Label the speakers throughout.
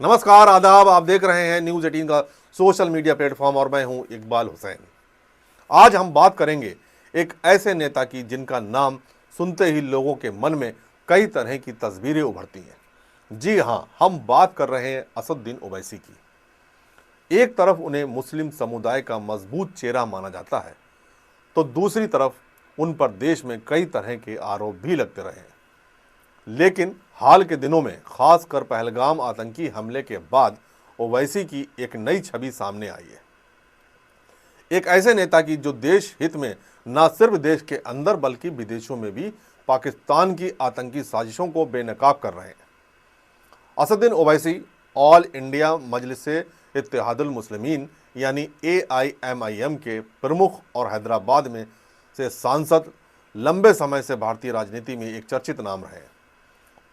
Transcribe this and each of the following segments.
Speaker 1: नमस्कार, आदाब। आप देख रहे हैं न्यूज़ 18 का सोशल मीडिया प्लेटफॉर्म और मैं हूं इकबाल हुसैन। आज हम बात करेंगे एक ऐसे नेता की जिनका नाम सुनते ही लोगों के मन में कई तरह की तस्वीरें उभरती हैं। जी हां, हम बात कर रहे हैं असदुद्दीन ओवैसी की। एक तरफ उन्हें मुस्लिम समुदाय का मजबूत चेहरा माना जाता है, तो दूसरी तरफ उन पर देश में कई तरह के आरोप भी लगते रहे हैं। लेकिन हाल के दिनों में, खासकर पहलगाम आतंकी हमले के बाद, ओवैसी की एक नई छवि सामने आई है। एक ऐसे नेता की जो देश हित में न सिर्फ देश के अंदर बल्कि विदेशों में भी पाकिस्तान की आतंकी साजिशों को बेनकाब कर रहे हैं। असदुद्दीन ओवैसी ऑल इंडिया मजलिसे इत्तेहादुल मुस्लिमीन यानी AIMIM के प्रमुख और हैदराबाद में से सांसद लंबे समय से भारतीय राजनीति में एक चर्चित नाम रहे हैं।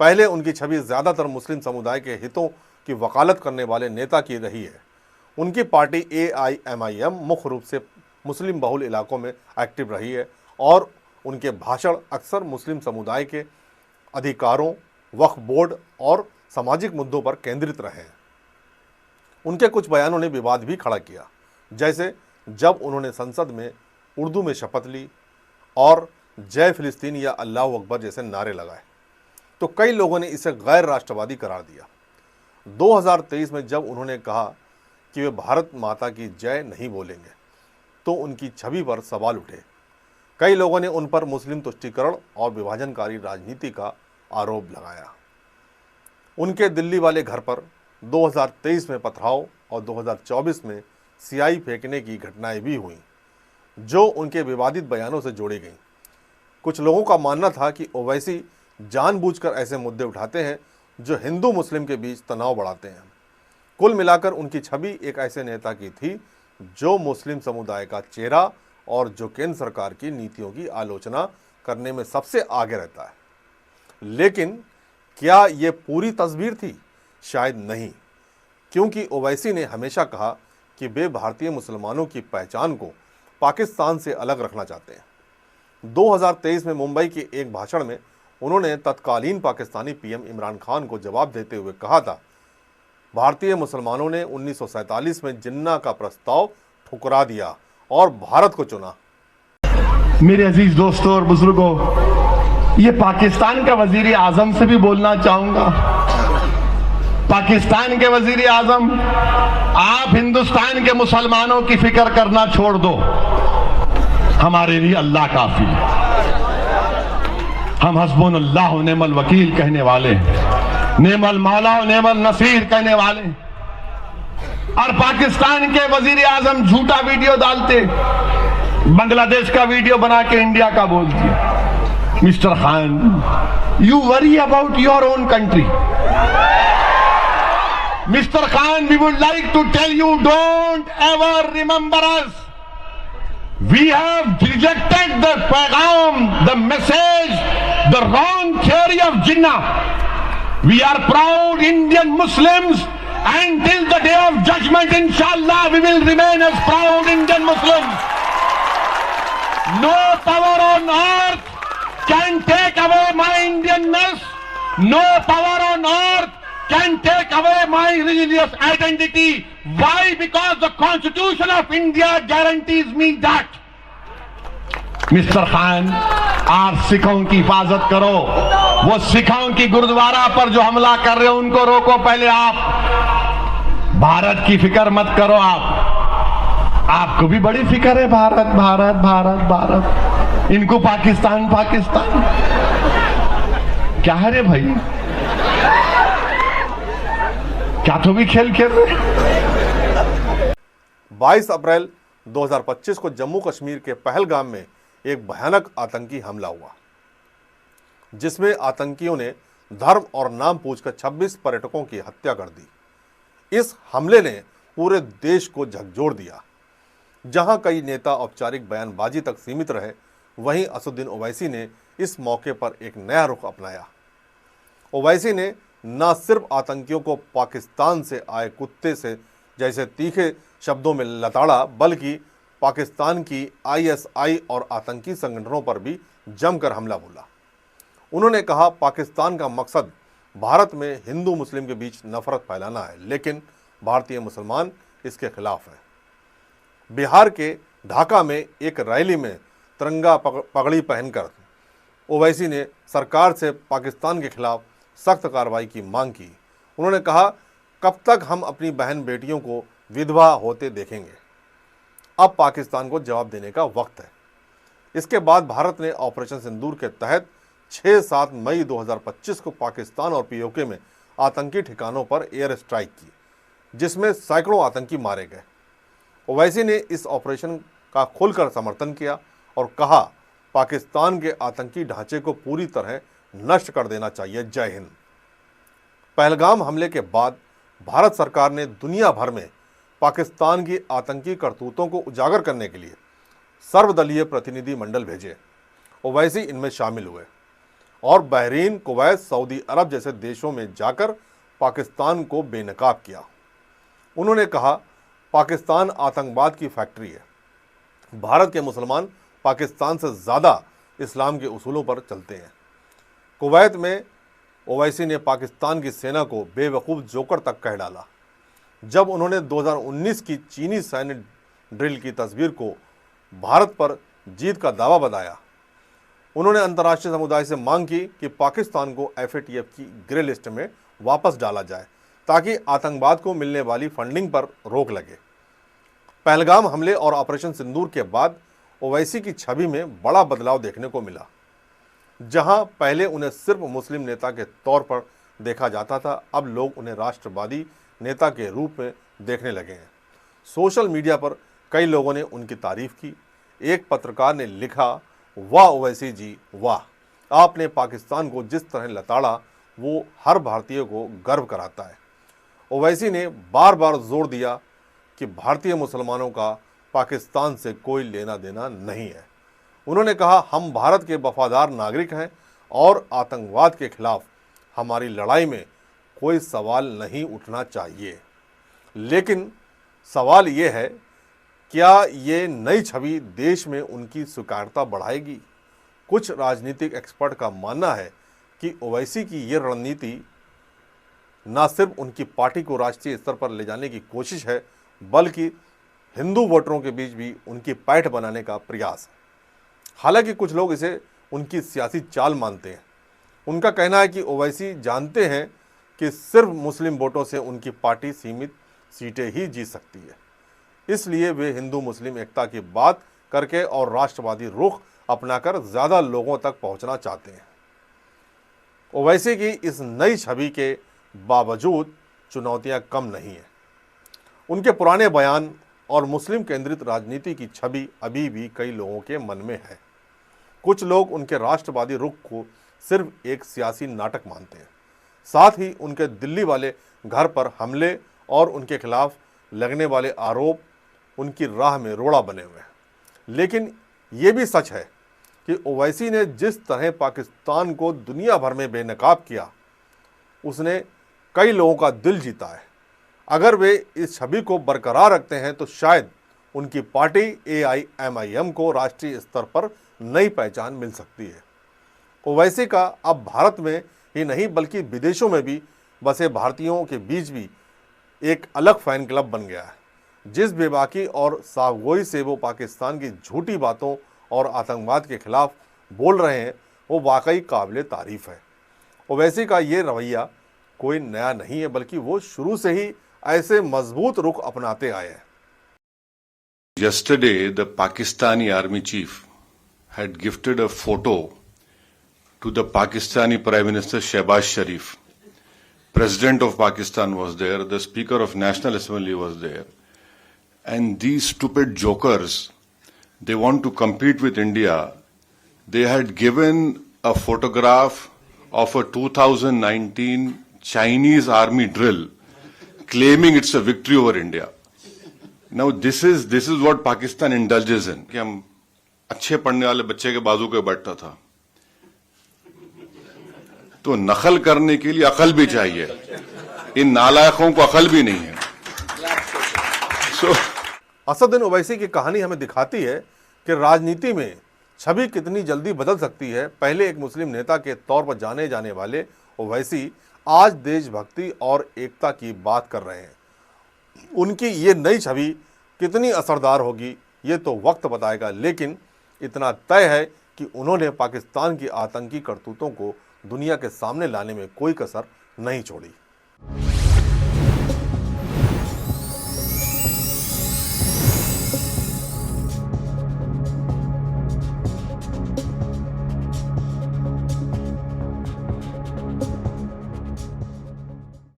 Speaker 1: पहले उनकी छवि ज़्यादातर मुस्लिम समुदाय के हितों की वकालत करने वाले नेता की रही है। उनकी पार्टी AIMIM मुख्य रूप से मुस्लिम बहुल इलाकों में एक्टिव रही है और उनके भाषण अक्सर मुस्लिम समुदाय के अधिकारों, वक्फ बोर्ड और सामाजिक मुद्दों पर केंद्रित रहे हैं। उनके कुछ बयानों ने विवाद भी खड़ा किया, जैसे जब उन्होंने संसद में उर्दू में शपथ ली और जय फिलिस्तीन या अल्लाह अकबर जैसे नारे लगाए, तो कई लोगों ने इसे गैर राष्ट्रवादी करार दिया। 2023 में जब उन्होंने कहा कि वे भारत माता की जय नहीं बोलेंगे, तो उनकी छवि पर सवाल उठे। कई लोगों ने उन पर मुस्लिम तुष्टीकरण और विभाजनकारी राजनीति का आरोप लगाया। उनके दिल्ली वाले घर पर 2023 में पथराव और 2024 में सियाई फेंकने की घटनाएं भी हुईं, जो उनके विवादित बयानों से जोड़ी गईं। कुछ लोगों का मानना था कि ओवैसी जानबूझकर ऐसे मुद्दे उठाते हैं जो हिंदू मुस्लिम के बीच तनाव बढ़ाते हैं। कुल मिलाकर उनकी छवि एक ऐसे नेता की थी जो मुस्लिम समुदाय का चेहरा और जो केंद्र सरकार की नीतियों की आलोचना करने में सबसे आगे रहता है। लेकिन क्या ये पूरी तस्वीर थी? शायद नहीं, क्योंकि ओवैसी ने हमेशा कहा कि वे भारतीय मुसलमानों की पहचान को पाकिस्तान से अलग रखना चाहते हैं। 2023 में मुंबई के एक भाषण में उन्होंने तत्कालीन पाकिस्तानी PM इमरान खान को जवाब देते हुए कहा था, भारतीय मुसलमानों ने 1947 में जिन्ना का प्रस्ताव ठुकरा दिया और भारत को चुना।
Speaker 2: मेरे अजीज दोस्तों और बुजुर्गों, ये पाकिस्तान का वजीर आजम से भी बोलना चाहूंगा। पाकिस्तान के वजीर आजम, आप हिंदुस्तान के मुसलमानों की फिक्र करना छोड़ दो, हमारे लिए अल्लाह काफी है। हम हस्बुनल्लाह व निअमल वकील कहने वाले, नेमल मौला व नेमल नसीर कहने वाले। और पाकिस्तान के वजीर आजम झूठा वीडियो डालते, बांग्लादेश का वीडियो बना के इंडिया का बोल दिया। Mister Khan, you worry about your own country. Mister Khan, we would like to tell you, don't ever remember us. We have rejected the pagham, the message, the wrong theory of Jinnah. We are proud Indian Muslims, and till the day of judgment, inshallah, we will remain as proud Indian Muslims. No power on earth can take away my Indianness. No power on earth can take away my religious identity. Why? Because the Constitution of India guarantees me that. Mister Khan, आप सिखों की हिफाजत करो। वो सिखों की गुरुद्वारा पर जो हमला कर रहे हो उनको रोको पहले आप। भारत की फिक्र मत करो आप। आपको भी बड़ी फिक्र है भारत भारत भारत भारत, इनको पाकिस्तान पाकिस्तान। क्या है रे भाई, क्या तो भी खेल खेल रहे।
Speaker 1: 22 अप्रैल 2025 को जम्मू कश्मीर के पहलगाम में एक भयानक आतंकी हमला हुआ, जिसमें आतंकियों ने धर्म और नाम पूछकर 26 पर्यटकों की हत्या कर दी। इस हमले ने पूरे देश को झकझोर दिया। जहां कई नेता औपचारिक बयानबाजी तक सीमित रहे, वहीं असदुद्दीन ओवैसी ने इस मौके पर एक नया रुख अपनाया। ओवैसी ने न सिर्फ आतंकियों को पाकिस्तान से आए कुत्ते से जैसे तीखे शब्दों में लताड़ा, बल्कि पाकिस्तान की ISI और आतंकी संगठनों पर भी जमकर हमला बोला। उन्होंने कहा, पाकिस्तान का मकसद भारत में हिंदू मुस्लिम के बीच नफरत फैलाना है, लेकिन भारतीय मुसलमान इसके खिलाफ हैं। बिहार के ढाका में एक रैली में तिरंगा पगड़ी पहनकर ओवैसी ने सरकार से पाकिस्तान के खिलाफ सख्त कार्रवाई की मांग की। उन्होंने कहा, कब तक हम अपनी बहन बेटियों को विधवा होते देखेंगे? अब पाकिस्तान को जवाब देने का वक्त है। इसके बाद भारत ने ऑपरेशन सिंदूर के तहत 6-7 मई 2025 को पाकिस्तान और पीओके में आतंकी ठिकानों पर एयर स्ट्राइक की, जिसमें सैकड़ों आतंकी मारे गए। ओवैसी ने इस ऑपरेशन का खुलकर समर्थन किया और कहा, पाकिस्तान के आतंकी ढांचे को पूरी तरह नष्ट कर देना चाहिए। जय हिंद। पहलगाम हमले के बाद भारत सरकार ने दुनिया भर में पाकिस्तान की आतंकी करतूतों को उजागर करने के लिए सर्वदलीय प्रतिनिधि मंडल भेजे। ओवैसी इनमें शामिल हुए और बहरीन, कुवैत, सऊदी अरब जैसे देशों में जाकर पाकिस्तान को बेनकाब किया। उन्होंने कहा, पाकिस्तान आतंकवाद की फैक्ट्री है। भारत के मुसलमान पाकिस्तान से ज़्यादा इस्लाम के उसूलों पर चलते हैं। कुवैत में ओवैसी ने पाकिस्तान की सेना को बेवकूफ़ जोकर तक कह डाला जब उन्होंने 2019 की चीनी सैन्य ड्रिल की तस्वीर को भारत पर जीत का दावा बताया। उन्होंने अंतर्राष्ट्रीय समुदाय से मांग की कि पाकिस्तान को FATF की ग्रे लिस्ट में वापस डाला जाए ताकि आतंकवाद को मिलने वाली फंडिंग पर रोक लगे। पहलगाम हमले और ऑपरेशन सिंदूर के बाद ओवैसी की छवि में बड़ा बदलाव देखने को मिला। जहां पहले उन्हें सिर्फ मुस्लिम नेता के तौर पर देखा जाता था, अब लोग उन्हें राष्ट्रवादी नेता के रूप में देखने लगे हैं। सोशल मीडिया पर कई लोगों ने उनकी तारीफ की। एक पत्रकार ने लिखा, वाह ओवैसी जी वाह, आपने पाकिस्तान को जिस तरह लताड़ा वो हर भारतीय को गर्व कराता है। ओवैसी ने बार बार जोर दिया कि भारतीय मुसलमानों का पाकिस्तान से कोई लेना देना नहीं है। उन्होंने कहा, हम भारत के वफादार नागरिक हैं और आतंकवाद के खिलाफ हमारी लड़ाई में कोई सवाल नहीं उठना चाहिए। लेकिन सवाल ये है, क्या ये नई छवि देश में उनकी स्वीकार्यता बढ़ाएगी? कुछ राजनीतिक एक्सपर्ट का मानना है कि ओवैसी की ये रणनीति न सिर्फ उनकी पार्टी को राष्ट्रीय स्तर पर ले जाने की कोशिश है, बल्कि हिंदू वोटरों के बीच भी उनकी पैठ बनाने का प्रयास है। हालांकि कुछ लोग इसे उनकी सियासी चाल मानते हैं। उनका कहना है कि ओवैसी जानते हैं कि सिर्फ मुस्लिम वोटों से उनकी पार्टी सीमित सीटें ही जीत सकती है, इसलिए वे हिंदू मुस्लिम एकता की बात करके और राष्ट्रवादी रुख अपनाकर ज़्यादा लोगों तक पहुंचना चाहते हैं। ओवैसी की इस नई छवि के बावजूद चुनौतियां कम नहीं हैं। उनके पुराने बयान और मुस्लिम केंद्रित राजनीति की छवि अभी भी कई लोगों के मन में है। कुछ लोग उनके राष्ट्रवादी रुख को सिर्फ एक सियासी नाटक मानते हैं। साथ ही उनके दिल्ली वाले घर पर हमले और उनके खिलाफ लगने वाले आरोप उनकी राह में रोड़ा बने हुए हैं। लेकिन ये भी सच है कि ओवैसी ने जिस तरह पाकिस्तान को दुनिया भर में बेनकाब किया, उसने कई लोगों का दिल जीता है। अगर वे इस छवि को बरकरार रखते हैं तो शायद उनकी पार्टी AIMIM को राष्ट्रीय स्तर पर नई पहचान मिल सकती है। ओवैसी का अब भारत में ही नहीं बल्कि विदेशों में भी बसे भारतीयों के बीच भी एक अलग फैन क्लब बन गया है। जिस बेबाकी और साफगोई से वो पाकिस्तान की झूठी बातों और आतंकवाद के खिलाफ बोल रहे हैं, वो वाकई काबिल तारीफ है। ओवैसी का ये रवैया कोई नया नहीं है, बल्कि वो शुरू से ही ऐसे मजबूत रुख अपनाते आए हैं।
Speaker 3: Yesterday, the Pakistani army chief had gifted a photo to the Pakistani Prime Minister Shehbaz Sharif. President of Pakistan was there, the Speaker of National Assembly was there. And these stupid jokers, they want to compete with India. They had given a photograph of a 2019 Chinese army drill, claiming it's a victory over India. Now this is what Pakistan indulges in. कि हम अच्छे पढ़ने वाले बच्चे के बाजू के बैठता था, तो नकल करने के लिए अकल भी चाहिए। इन नालायकों को अकल भी नहीं है।
Speaker 1: असदुद्दीन ओवैसी की कहानी हमें दिखाती है कि राजनीति में छवि कितनी जल्दी बदल सकती है। पहले एक मुस्लिम नेता के तौर पर जाने जाने वाले ओवैसी आज देशभक्ति और एकता की बात कर रहे हैं। उनकी ये नई छवि कितनी असरदार होगी ये तो वक्त बताएगा, लेकिन इतना तय है कि उन्होंने पाकिस्तान की आतंकी करतूतों को दुनिया के सामने लाने में कोई कसर नहीं छोड़ी।